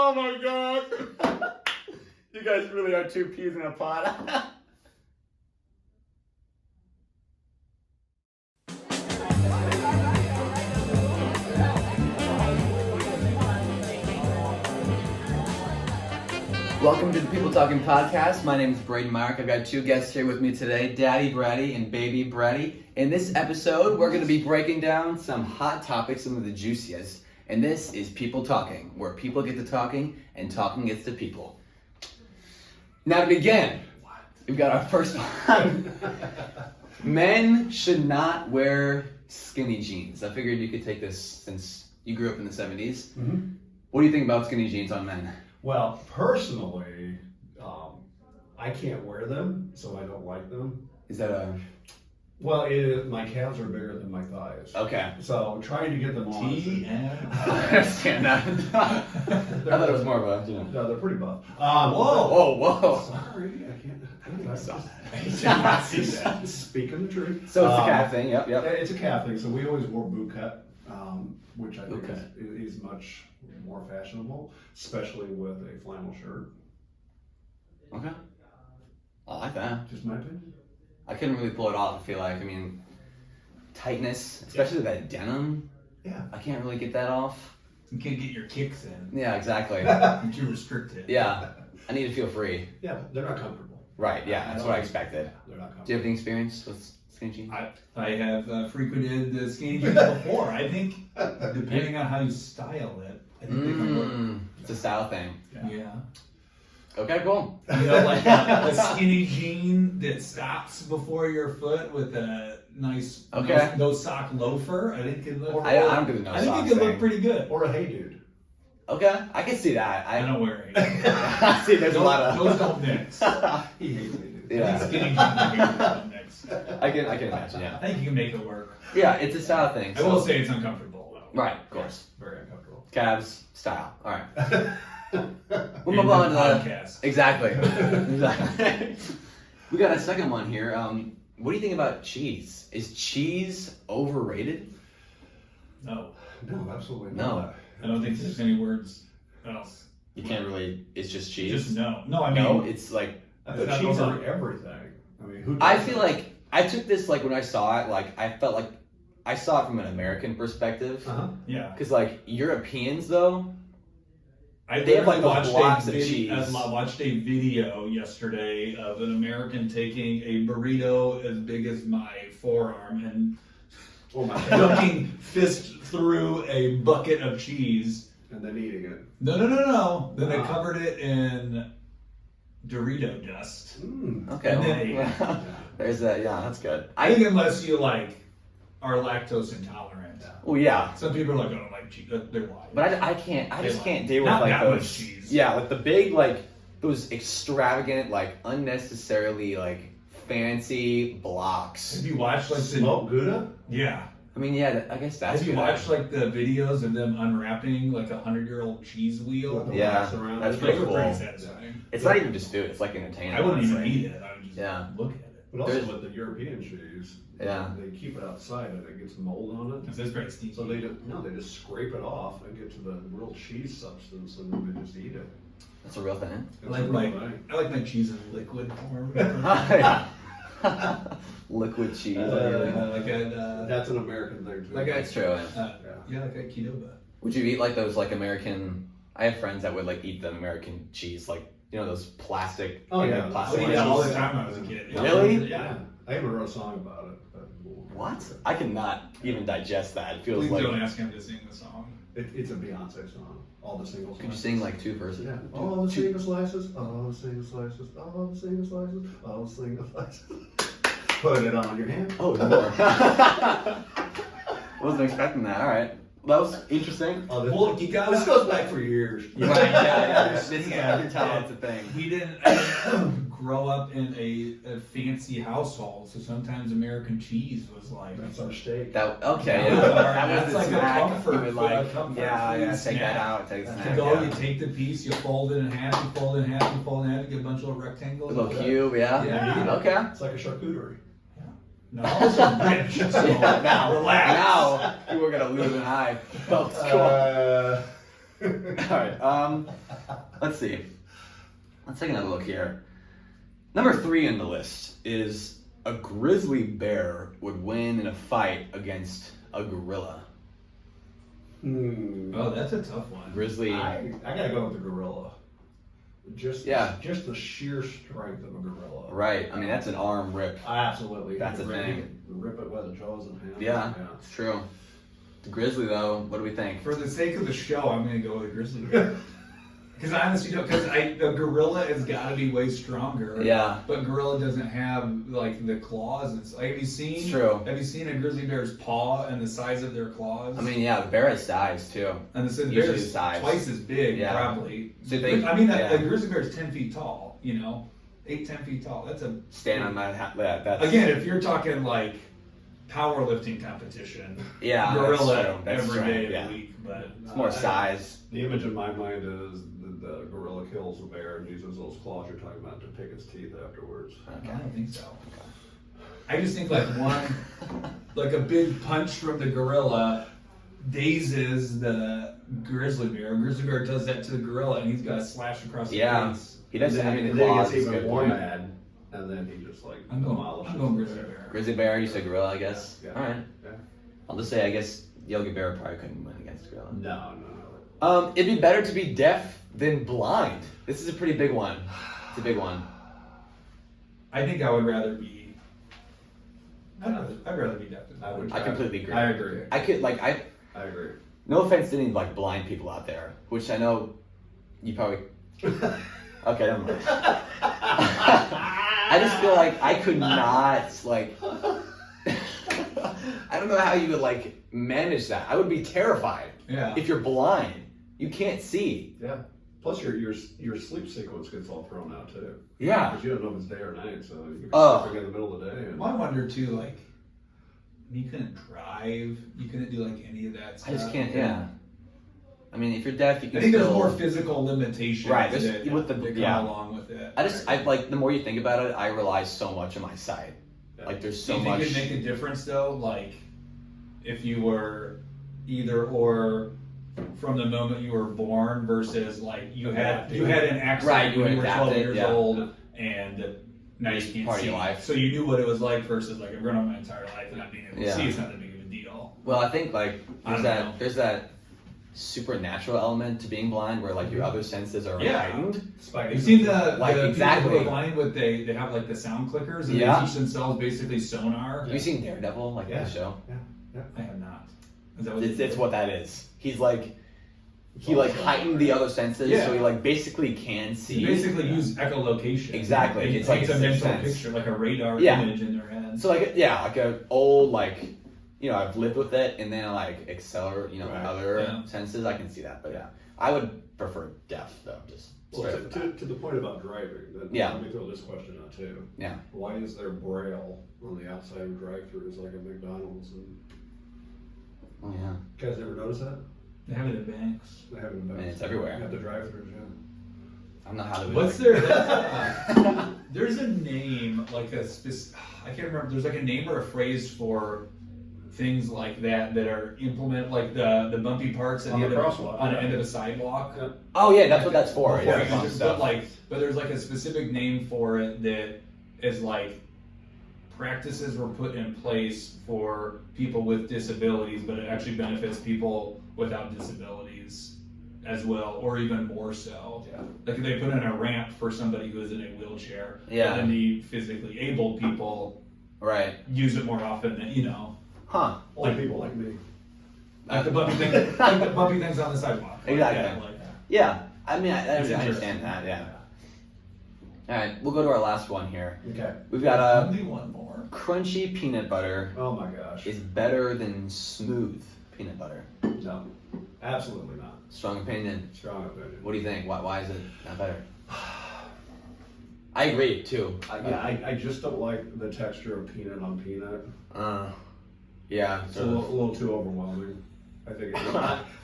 Oh my god. You guys really are two peas in a pod. Welcome to the People Talking Podcast. My name is Brady Mark. I've got two guests here with me today, Daddy Braddy and Baby Braddy. In this episode, we're going to be breaking down some hot topics, some of the juiciest. And this is People Talking, where people get to talking and talking gets to people. Now to begin, we've got our first one. Men should not wear skinny jeans. I figured you could take this since you grew up in the 70s. Mm-hmm. What do you think about skinny jeans on men? Well, personally, I can't wear them, so I don't like them. Is that a... Well, my calves are bigger than my thighs. Okay. So trying to get them on. I understand that. I thought it was more of a, No, they're pretty buff. Whoa. Sorry, I can't. I saw that. Speaking the truth. So it's a calf thing, yep. It's a calf thing, so we always wore boot cut, which I think is much more fashionable, especially with a flannel shirt. Okay. I like that. Just my opinion. I couldn't really pull it off, I feel like. I mean, tightness, especially with that denim. Yeah. I can't really get that off. You can't get your kicks in. Yeah, exactly. You're too restricted. Yeah. I need to feel free. Yeah, but they're not comfortable. Right, yeah, that's what I expected. They're not comfortable. Do you have any experience with skinny jeans? I have frequented the skinny jeans before. I think, depending on how you style it, I think they can work. It's a style thing. Yeah. Okay, cool. You know, like a skinny jean that stops before your foot with a nice no sock loafer. I think it could look. I don't do the no I think socks it could thing. look pretty good. Or a hey dude. Okay, I can see that. I don't wear it. See, there's a lot of those don't mix. He hates hey dude. Yeah. I think skinny jeans don't mix. I can imagine. Yeah. I think you can make it work. Yeah, it's a style thing. I will say it's uncomfortable though. Right, of course. Very uncomfortable. Calves, style. All right. We'll move on to the podcast. Exactly. We got a second one here. What do you think about cheese? Is cheese overrated? No. No, absolutely No. not. I don't think there's any words else. You can't really. It's just cheese. Just no. No, I mean, no. It's like. The cheese on everything. I mean, who? I feel like I took this like when I saw it. Like I felt like I saw it from an American perspective. Yeah. Because like Europeans though. They have like those blocks of cheese. I watched a video yesterday of an American taking a burrito as big as my forearm and dunking fist through a bucket of cheese. And then eating it. No. Then they covered it in Dorito dust. Okay. And then there's that. Yeah, that's good. I think unless you are lactose intolerant. Well, yeah. Some people are like, I don't like cheese. They're lying. But I can't. I just can't deal with Not like that those. much cheese. Yeah, like the big those extravagant unnecessarily fancy blocks. Have you watched smoked Gouda? Yeah. I mean, yeah. I guess that's. Have you good. watched the videos of them unwrapping a 100-year-old cheese wheel? Yeah, that's pretty cool. Pretty satisfying. It's not even just food. It's like entertainment. I wouldn't even honestly. eat it. I would just look at it. But also with the European cheese, they keep it outside and it gets mold on it. That's very sneaky. So they just scrape it off and get to the real cheese substance and then they just eat it. That's a real thing. I like my cheese in liquid form. Liquid cheese. That's an American thing too. That's true. Yeah, like a Qdoba. Would you eat those American? I have friends that would eat the American cheese, those plastic. Plastic Yeah, all the time when I was a kid. Really? Yeah. I even wrote a song about it. But what? I cannot even digest that. It feels Please don't ask him to sing the song. It's a Beyonce song. All the single slices. Could you sing two verses? Yeah. All the single slices. All the single slices. All the single slices. All the single slices. Put it on your hand. Oh, more. Wasn't expecting that. All right. That was interesting. Well, you got this goes back for years. Right, yeah. I can tell it's a thing. We didn't grow up in a fancy household, so sometimes American cheese was That's our steak. That was that's the like snack. a comfort. You would comfort take snack. that out. Take the snack. To go, you take the piece, you fold it in half, you fold it in half, you fold it in half, you get a bunch of little rectangles. A little cube, yeah. Yeah. Okay. It's like a charcuterie. No, it's rich. So now, relax. Now, you were gonna lose an eye. That was cool. All right. Let's see. Let's take another look here. Number 3 on the list is a grizzly bear would win in a fight against a gorilla. Oh, that's a tough one. Grizzly. I gotta go with the gorilla. Just the sheer strength of a gorilla. Right. I mean, that's an arm rip. Absolutely. That's a thing. Rip it by the jaws and hands. Yeah, it's true. The grizzly, though, what do we think? For the sake of the show, I'm going to go with a grizzly bear. Because I honestly don't. Because the gorilla has got to be way stronger. Yeah. But gorilla doesn't have like the claws. And like, have you seen? It's true. Have you seen a grizzly bear's paw and the size of their claws? I mean, yeah, the bear has size too. And the Usually bear's the size. twice as big, Yeah. probably. So they, I mean, yeah. a grizzly bear is 10 feet tall. 8-10 feet tall. That's a Stand on that. That's Again, if you're talking like powerlifting competition, yeah, gorilla that's every day of yeah. the week. But It's more size. The image in my mind is the gorilla kills the bear and uses those claws you're talking about to pick its teeth afterwards. I don't think so. I just think like like a big punch from the gorilla dazes the grizzly bear. Grizzly bear does that to the gorilla, and he's got a slash across the face. He doesn't. I mean, the and then he claws gets is even good. more mad, and then he just like I'm demolishes. going grizzly bear. Grizzly bear, you said gorilla, I guess. Yeah. All right. Yeah. I'll just say, I guess Yogi Bear probably couldn't win against gorilla. No. It'd be better to be deaf than blind. This is a pretty big one. It's a big one. I think I would rather be. I'd rather be deaf than I completely agree. I agree. I could like I. agree. No offense to any like blind people out there, which I know you probably. Okay, never mind. I just feel like I could not like. I don't know how you would like manage that. I would be terrified. Yeah. If you're blind, you can't see. Yeah. Plus your sleep sequence gets all thrown out too. Yeah. Because you don't know if it's day or night, so you could be Oh. sleeping in the middle of the day. And... Well, I wonder too, like, you couldn't drive, you couldn't do like any of that stuff. I just can't. Yeah. I mean, if you're deaf, you can. I think still... there's more physical limitations Right, that with the- that come yeah. along with it. I like the more you think about it, I rely so much on my sight. Yeah. Like there's Do so you think much. it'd make a difference though? Like, if you were either or from the moment you were born versus like you had an accident Right, you when you were 12 adapted, years yeah. old and now you can't Part of see. your life. So you knew what it was like versus like I've grown up my entire life and not being able to Yeah. see. It's not that big of a deal. Well, I think like I don't know. there's that supernatural element to being blind where like your other senses are Yeah. heightened. Spidey. You've seen the Like, people exactly. who are blind with they have like the sound clickers and Yeah. they teach themselves basically sonar. Have you seen Daredevil, like Yeah. the show? I have not. Is that what It's what that is. He's like he like heightened the other senses, Yeah. so he like basically can see. You basically use echolocation. Exactly. It It's like takes a a sixth mental sense. picture, like a radar Yeah. image in their head. So like like a old like I've lived with it, and then like accelerate Right. other Yeah. senses. I can see that, but yeah, I would prefer deaf though. Just Well, straight up to the point about driving, then Yeah. let me throw this question out too. Yeah. Why is there braille on the outside of drive-throughs like at McDonald's? And Oh yeah. you guys ever notice that? They have it in banks. They have it in I mean, it's back- everywhere. At the drive-throughs, yeah. I don't know how to. What's like, their? There's a name like I can't remember. There's like a name or a phrase for things like that are implement like the bumpy parts at On the the end of, crosswalk, on the yeah. end of a sidewalk. Yeah. Oh yeah, that's what that's for. Before Yeah, you fun just- stuff. but there's like a specific name for it that is like practices were put in place for people with disabilities, but it actually benefits people without disabilities as well, or even more so. Yeah. Like they put in a ramp for somebody who is in a wheelchair, Yeah. and then the physically able people Right. use it more often than Huh. Only people like me. like the bumpy thing, like the bumpy things on the sidewalk. Like Exactly. that, like that. Yeah. I mean, I It's understand interesting. that. Yeah. All right, we'll go to our last one here. Okay. We've got a Only one more. crunchy peanut butter Oh my gosh. is better than smooth peanut butter. No. Absolutely not. Strong opinion. Strong opinion. What do you think? Why is it not better? I agree too. I just don't like the texture of peanut on peanut. Yeah. It's a Sort of. little too overwhelming. I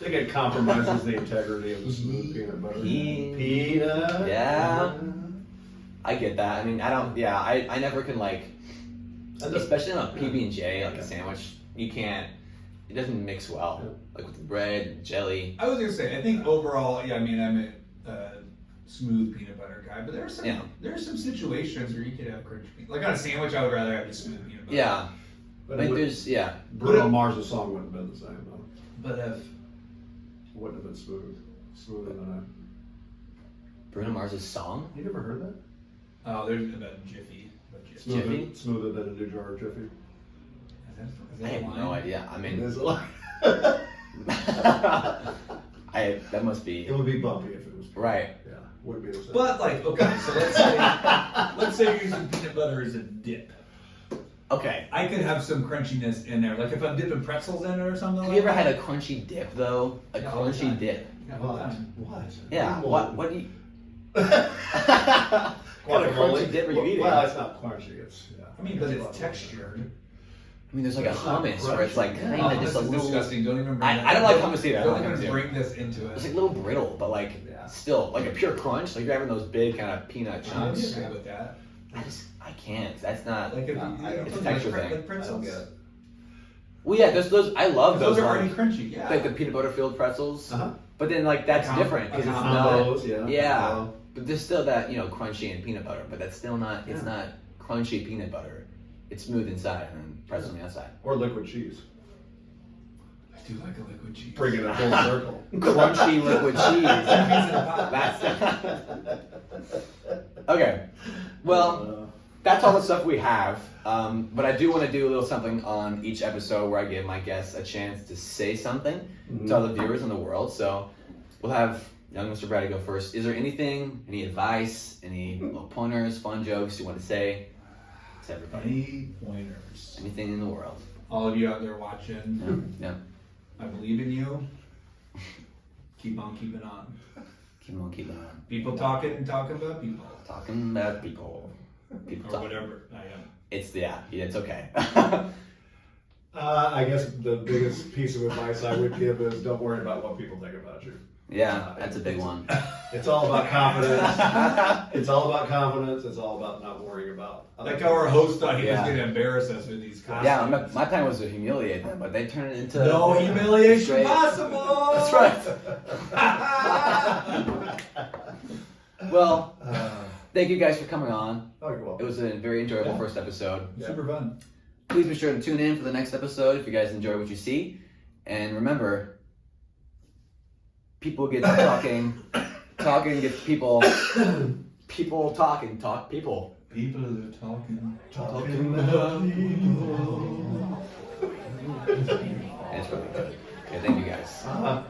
think it compromises the integrity of the smooth peanut butter. Peanut. Yeah. I get that. I mean, I don't. Yeah, I never can like, especially on a PB and J, like a sandwich. You can't. It doesn't mix well, like with the bread, jelly. I was gonna say, I think overall, yeah. I mean, smooth peanut butter guy, but there are some situations where you could have crunchy peanut. Like on a sandwich, I would rather have the smooth peanut butter. Yeah. But Like there's Bruno Mars' song wouldn't have been the same though. But if Wouldn't have been smoother than that. Bruno Mars' song. You never heard that? oh, there's about Jiffy. Jiffy? Smoother than a new jar of Jiffy. Is I that have a line? no idea. I mean, There's a lot. that must be It would be bumpy if it was pure. right. Yeah, wouldn't be the same. But like, okay, so let's say you're using peanut butter as a dip. Okay. I could have some crunchiness in there. Like if I'm dipping pretzels in it or something. Have like you ever that. had a crunchy dip though? A Yeah, all the crunchy time. dip. Yeah, all the time. What? Yeah. What do you? Guacamole. What kind of crunchy dip are you eating? Well, it's not crunchy. It's yeah. I mean, but It's it's textured. I mean, there's like a It's not hummus where it's like crunchy. kind Oh, of this just a is little. disgusting. Don't even. Bring I don't like hummus either. I Don't don't like even hummus bring this into It's it. like a little brittle, but like Yeah. still like a pure crunch. Like you're having those big kind of peanut I'm chunks. okay with that. I can't. That's not. Like if No, I don't- It's a texture thing. Like pretzels. I don't get it. Well, yeah, there's those. I love Those those. are already Like, crunchy. Yeah. like the peanut butter filled pretzels. Uh-huh. But then like that's Com- different because a it's combo. not. Combos, yeah. Yeah, Combo. but there's still that crunchy and peanut butter, but that's still not. It's Yeah. not crunchy peanut butter. It's smooth inside and pretzel on the outside. Or liquid cheese. I do like a liquid cheese. Bring it a full circle. Crunchy liquid cheese. That's That's okay. Well, that's all the stuff we have. But I do want to do a little something on each episode where I give my guests a chance to say something to all the viewers in the world. So we'll have young Mr. Braddy go first. Is there anything, any advice, any little pointers, fun jokes you want to say to everybody? Any pointers? Anything in the world? All of you out there watching, Yeah. I believe in you. Keep on keeping on. Keep on keeping on. People talking about people. Talking about people. People Or talk. whatever. I am. It's okay. I guess the biggest piece of advice I would give is don't worry about what people think about you. Yeah, that's a big one. It's all about confidence. It's all about confidence. It's all about not worrying about. other Like how our host thought he Yeah. was going to embarrass us with these costumes. Yeah, my plan was to humiliate them, but they turned it into No humiliation straight- possible. That's right. Well, thank you guys for coming on. Oh, you're welcome. It was a very enjoyable Yeah. first episode. Super fun. Please be sure to tune in for the next episode if you guys enjoy what you see. And remember, people get to talking, talking gets people, people talking, talk people. People are talking. Talking It's really good. Okay, thank you guys. Uh-huh.